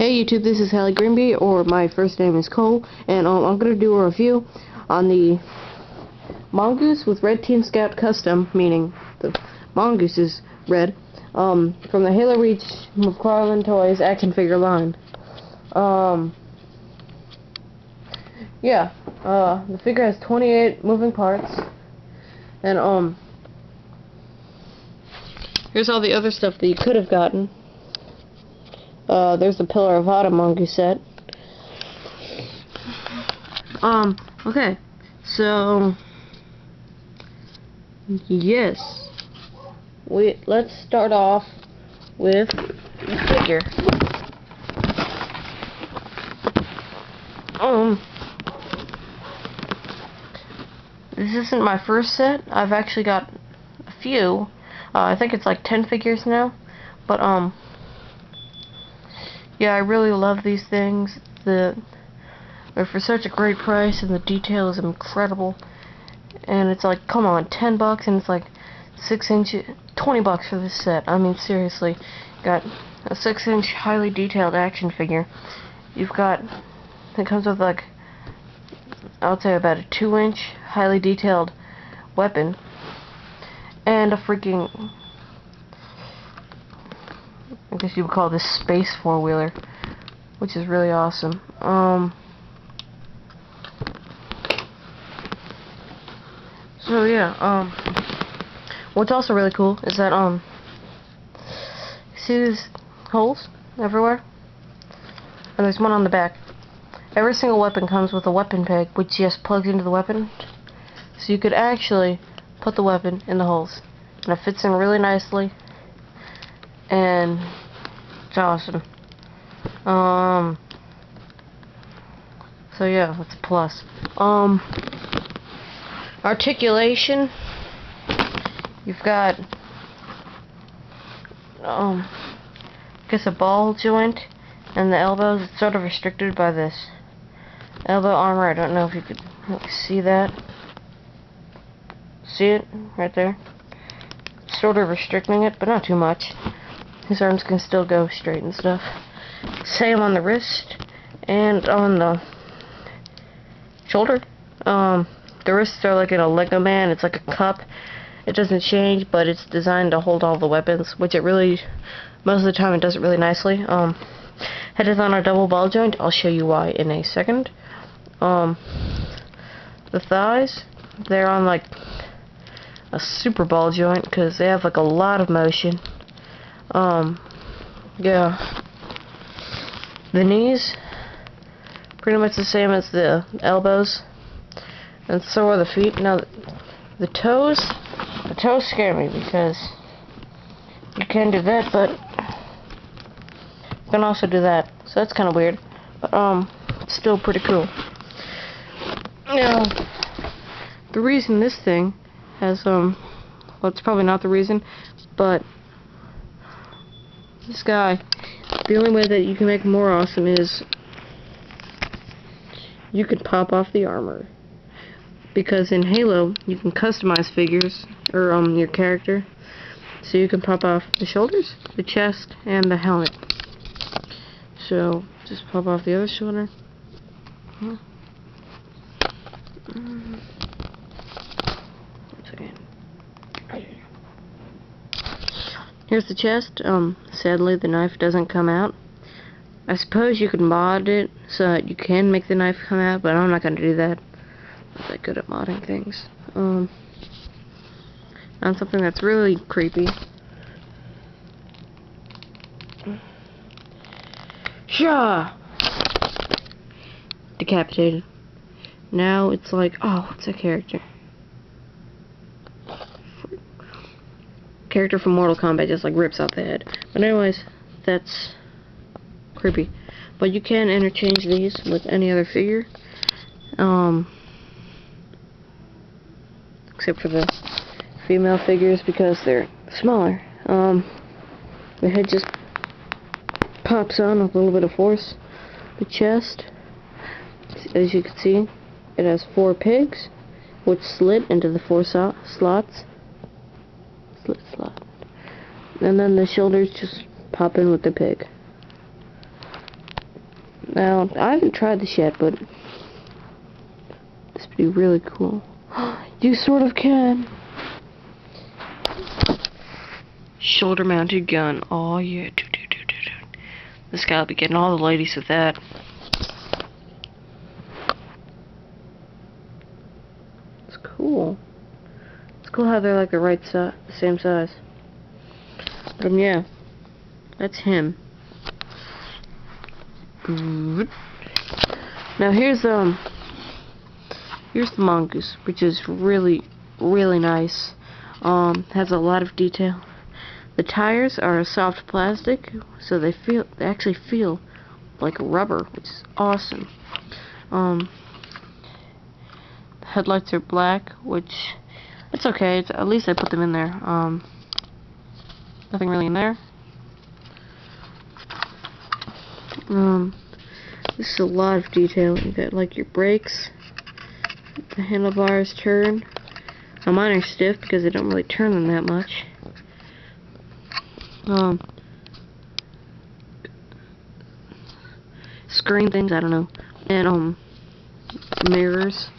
Hey YouTube, this is Hallie Greenby, or my first name is Cole, and I'm going to do a review on the Mongoose with Red Team Scout Custom, meaning the Mongoose is red, from the Halo Reach McFarlane Toys action figure line. The figure has 28 moving parts, and here's all the other stuff that you could have gotten. There's the Pillar of Autumn Mongoose set. Okay, so yes, let's start off with the figure. This isn't my first set. I've actually got a few. I think it's like 10 figures now, but yeah, I really love these things. They're for such a great price, and the detail is incredible. And it's like, come on, $10, and it's like 6-inch, $20 for this set. I mean, seriously, got a 6-inch highly detailed action figure. It comes with like, I would say about a 2-inch highly detailed weapon, and a freaking, I guess you would call this space four-wheeler, which is really awesome. So yeah, what's also really cool is that, see these holes everywhere? And there's one on the back. Every single weapon comes with a weapon peg, which just plugs into the weapon. So you could actually put the weapon in the holes, and it fits in really nicely, and it's awesome. So yeah, that's a plus. Articulation, you've got, I guess a ball joint, and the elbows, it's sort of restricted by this elbow armor. I don't know if you could see that. See it? Right there. It's sort of restricting it, but not too much. His arms can still go straight and stuff. Same on the wrist and on the shoulder. The wrists are like in a Lego man. It's like a cup. It doesn't change, but it's designed to hold all the weapons, which it really, most of the time it does it really nicely. Head is on a double ball joint. I'll show you why in a second. The thighs, they're on like a super ball joint because they have like a lot of motion. Yeah. The knees, pretty much the same as the elbows, and so are the feet. Now, the toes scare me because you can do that, but you can also do that. So that's kind of weird, but it's still pretty cool. Now, the reason this thing has well, it's probably not the reason, but this guy, the only way that you can make him more awesome is you could pop off the armor. Because in Halo, you can customize figures, or your character, so you can pop off the shoulders, the chest, and the helmet. So, just pop off the other shoulder. Here's the chest. Sadly, the knife doesn't come out. I suppose you could mod it so that you can make the knife come out, but I'm not going to do that. I'm not that good at modding things. On something that's really creepy. Shah! Decapitated. Now it's like, oh, what's that character? Character from Mortal Kombat just like rips out the head. But anyways, that's creepy. But you can interchange these with any other figure. Except for the female figures because they're smaller. The head just pops on with a little bit of force. The chest, as you can see, it has 4 pigs, which slit into the 4 slots. Slot. And then the shoulders just pop in with the pig. Now, I haven't tried this yet, but this would be really cool. You sort of can. Shoulder mounted gun. Oh yeah. This guy will be getting all the ladies with that. It's cool. It's cool how they're like the same size. But yeah, that's him. Now here's the Mongoose, which is really nice. Has a lot of detail. The tires are a soft plastic, so they actually feel like rubber, which is awesome. The headlights are black, which it's okay. At least I put them in there. Nothing really in there. This is a lot of detail. You got like your brakes, the handlebars turn. Now mine are stiff because they don't really turn them that much. Screen things, I don't know. And mirrors.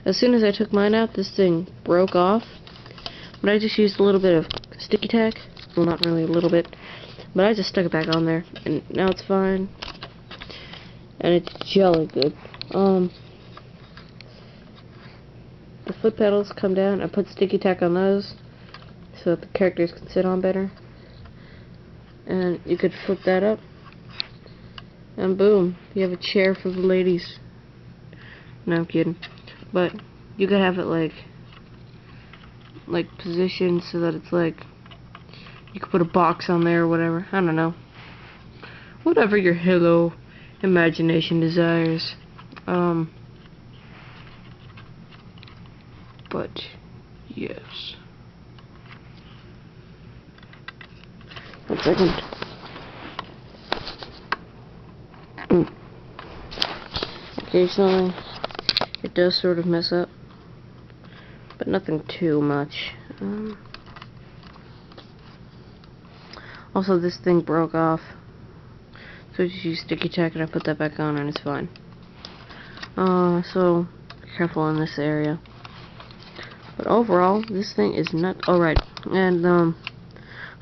As soon as I took mine out, this thing broke off. But I just used a little bit of sticky tack. Well, not really a little bit, but I just stuck it back on there, and now it's fine. And it's jolly good. The foot pedals come down. I put sticky tack on those so that the characters can sit on better. And you could flip that up, and boom, you have a chair for the ladies. No, I'm kidding. But you could have it like positioned so that it's like you could put a box on there or whatever. I don't know. Whatever your hello imagination desires. But yes. 1 second. Occasionally it does sort of mess up, but nothing too much. Also, this thing broke off, so I just used sticky tack and I put that back on and it's fine. So be careful in this area. But overall, this thing is not alright. And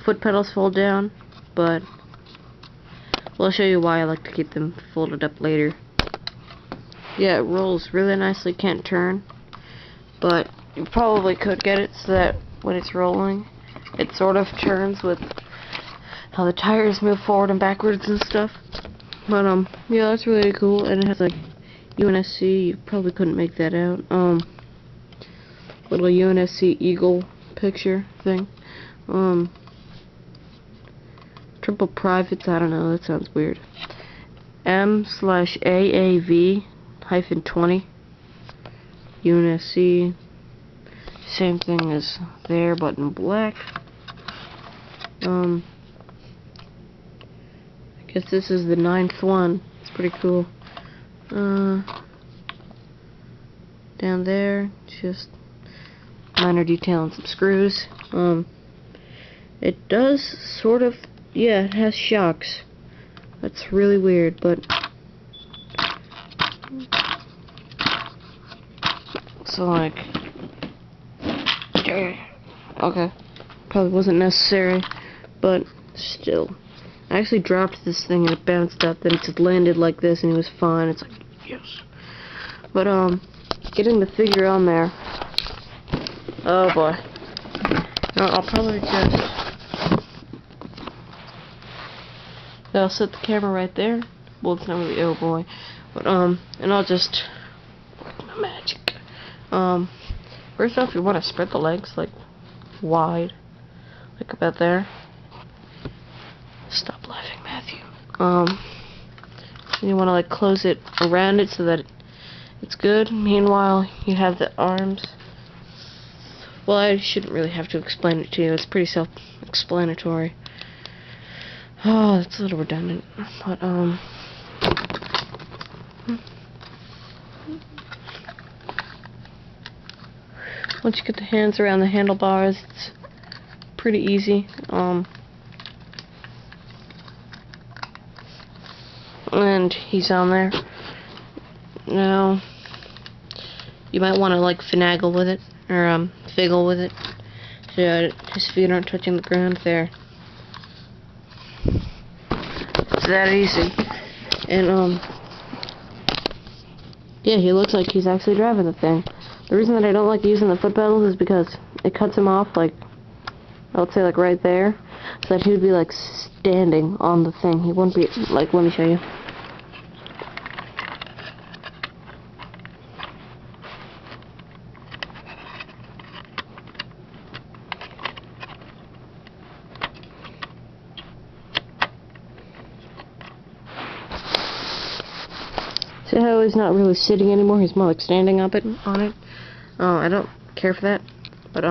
foot pedals fold down, but well, I'll show you why I like to keep them folded up later. Yeah, it rolls really nicely, can't turn, but you probably could get it so that when it's rolling, it sort of turns with how the tires move forward and backwards and stuff. But yeah, that's really cool, and it has like UNSC. You probably couldn't make that out. Little UNSC eagle picture thing. Triple privates. I don't know. That sounds weird. M/AAV-20 UNSC. Same thing as there, but in black. I guess this is the 9th one. It's pretty cool. Down there, just minor detail and some screws. It does sort of, yeah, it has shocks. That's really weird, but so like, okay, probably wasn't necessary, but still. I actually dropped this thing and it bounced up, then it just landed like this and it was fine. It's like, yes. But getting the figure on there, oh boy. No, I'll probably just, I'll set the camera right there. Well, it's not really, oh boy. But and I'll just work my magic. First off, you want to spread the legs like wide, like about there. Stop laughing, Matthew. And you want to like close it around it so that it's good. Meanwhile, you have the arms. Well, I shouldn't really have to explain it to you. It's pretty self-explanatory. Oh, that's a little redundant. But once you get the hands around the handlebars, it's pretty easy. and he's on there. Now, you might want to like finagle with it, or figgle with it, so his feet aren't touching the ground there. It's that easy. And yeah, he looks like he's actually driving the thing. The reason that I don't like using the foot pedals is because it cuts him off, like, I would say like right there, so that he would be like standing on the thing. He wouldn't be, like, let me show you. See how he's not really sitting anymore, he's more like standing up on it. I don't care for that, but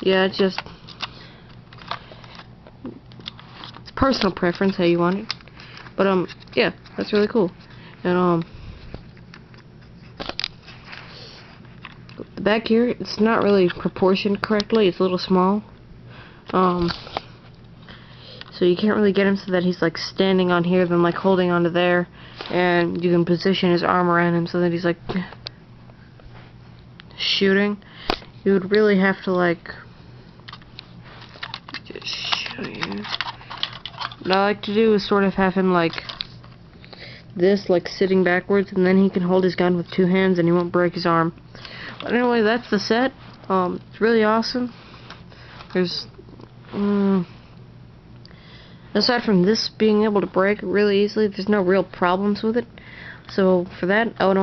yeah, it's just, it's personal preference how you want it. But yeah, that's really cool. And the back here, it's not really proportioned correctly, it's a little small. So you can't really get him so that he's like standing on here, then like holding onto there, and you can position his arm around him so that he's like shooting. You would really have to like, just show you. What I like to do is sort of have him like this, like sitting backwards, and then he can hold his gun with two hands and he won't break his arm. But anyway, that's the set. It's really awesome. There's aside from this being able to break really easily, there's no real problems with it. So for that, I would